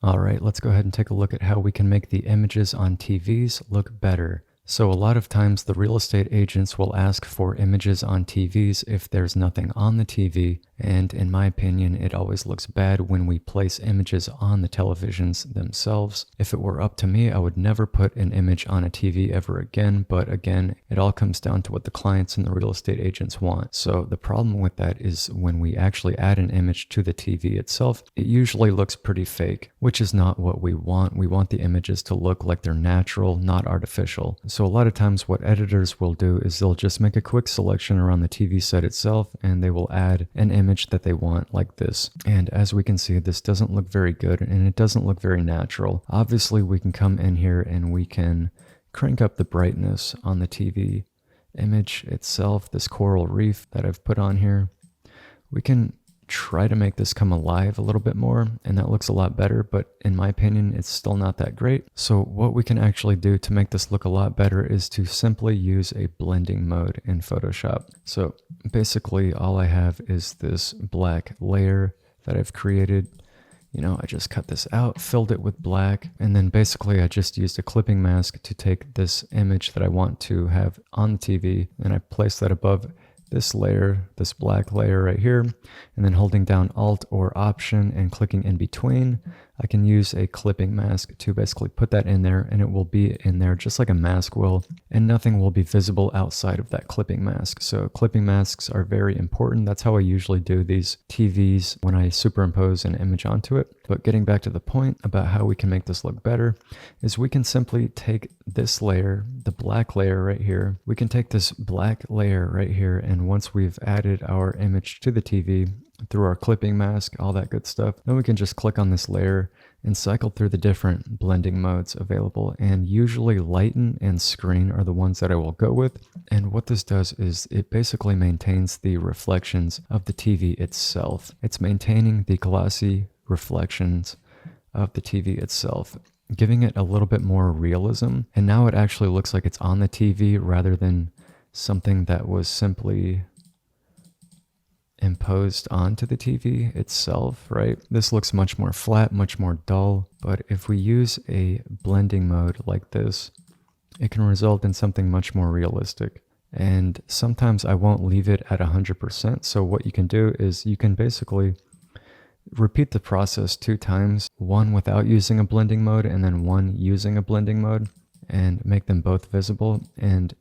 All right, let's go ahead and take a look at how we can make the images on TVs look better. So a lot of times the real estate agents will ask for images on TVs if there's nothing on the TV, and in my opinion, it always looks bad when we place images on the televisions themselves. If it were up to me, I would never put an image on a TV ever again, but again, it all comes down to what the clients and the real estate agents want. So the problem with that is when we actually add an image to the TV itself, it usually looks pretty fake, which is not what we want. We want the images to look like they're natural, not artificial. So a lot of times what editors will do is they'll just make a quick selection around the TV set itself and they will add an image that they want like this. And as we can see, this doesn't look very good and it doesn't look very natural. Obviously, we can come in here and we can crank up the brightness on the TV image itself, this coral reef that I've put on here. We can try to make this come alive a little bit more, and that looks a lot better, but in my opinion, it's still not that great. So what we can actually do to make this look a lot better is to simply use a blending mode in Photoshop. So basically all I have is this black layer that I've created. I just cut this out, filled it with black, and then basically I just used a clipping mask to take this image that I want to have on the TV, and I place that above this layer, this black layer right here, and then holding down Alt or Option and clicking in between, I can use a clipping mask to basically put that in there, and it will be in there just like a mask will, and nothing will be visible outside of that clipping mask. So clipping masks are very important. That's how I usually do these TVs when I superimpose an image onto it. But getting back to the point about how we can make this look better is we can simply take this layer, the black layer right here, we can take this black layer right here, and once we've added our image to the TV through our clipping mask, all that good stuff, then we can just click on this layer and cycle through the different blending modes available, and usually lighten and screen are the ones that I will go with. And what this does is it basically maintains the reflections of the TV itself. It's maintaining the glossy reflections of the TV itself, giving it a little bit more realism, and now it actually looks like it's on the TV rather than something that was simply imposed onto the TV itself, right? This looks much more flat, much more dull, but if we use a blending mode like this, it can result in something much more realistic. And sometimes I won't leave it at 100%, so what you can do is you can basically repeat the process 2 times, one without using a blending mode and then one using a blending mode, and make them both visible. And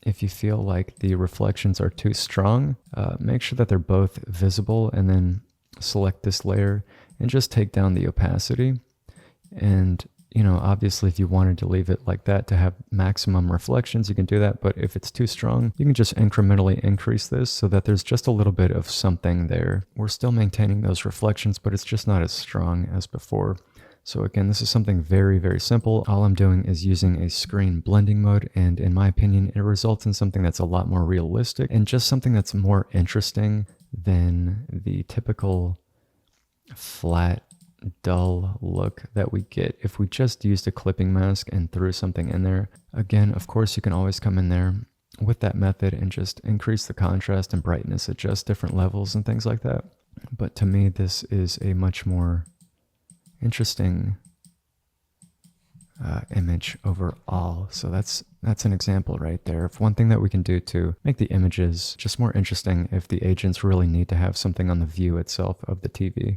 if you feel like the reflections are too strong, make sure that they're both visible, and then select this layer and just take down the opacity. And obviously if you wanted to leave it like that to have maximum reflections, you can do that, but if it's too strong, you can just incrementally increase this so that there's just a little bit of something there. We're still maintaining those reflections, but it's just not as strong as before. So again, this is something very, very simple. All I'm doing is using a screen blending mode, and in my opinion, it results in something that's a lot more realistic and just something that's more interesting than the typical flat, dull look that we get if we just used a clipping mask and threw something in there. Again, of course, you can always come in there with that method and just increase the contrast and brightness, adjust different levels and things like that. But to me, this is a much more interesting image overall. So that's an example right there of one thing that we can do to make the images just more interesting if the agents really need to have something on the view itself of the TV.